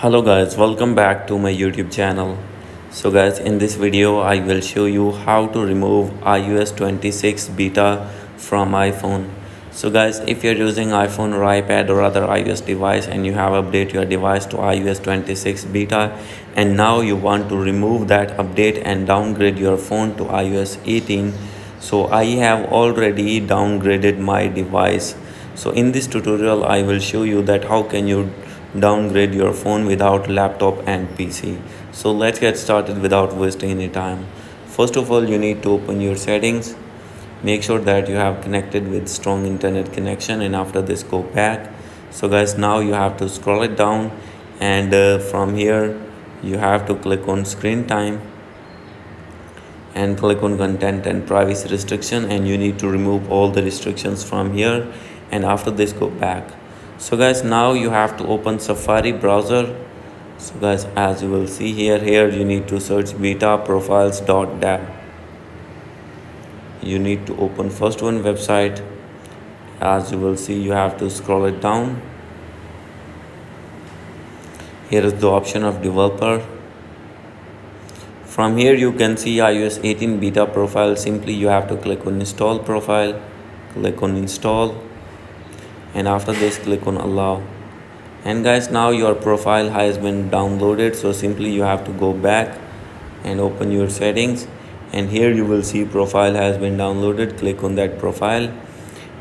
Hello guys, welcome back to my YouTube channel. So guys, in this video I will show you how to remove iOS 26 beta from iPhone. So guys, if you're using iPhone or iPad or other iOS device and you have updated your device to iOS 26 beta and now you want to remove that update and downgrade your phone to iOS 18, so I have already downgraded my device. So in this tutorial I will show you that how can you downgrade your phone without laptop and PC. So let's get started without wasting any time. First of all, you need to open your settings. Make sure that you have connected with strong internet connection, and after this go back. So guys, now you have to scroll it down, and from here you have to click on screen time and click on content and privacy restriction, and you need to remove all the restrictions from here, and after this go back. So guys, now you have to open Safari browser. So guys, as you will see here you need to search beta profiles.dev. You need to open first one website. As you will see, you have to scroll it down. Here is the option of developer. From here you can see iOS 18 beta profile. Simply you have to click on install profile, click on install, and after this click on allow. And guys, now your profile has been downloaded, so simply you have to go back and open your settings, and here you will see profile has been downloaded. Click on that profile,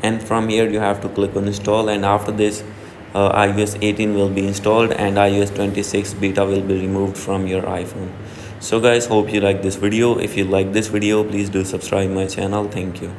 and from here you have to click on install, and after this iOS 18 will be installed and iOS 26 beta will be removed from your iPhone. So guys, hope you like this video. If you like this video, please do subscribe my channel. Thank you.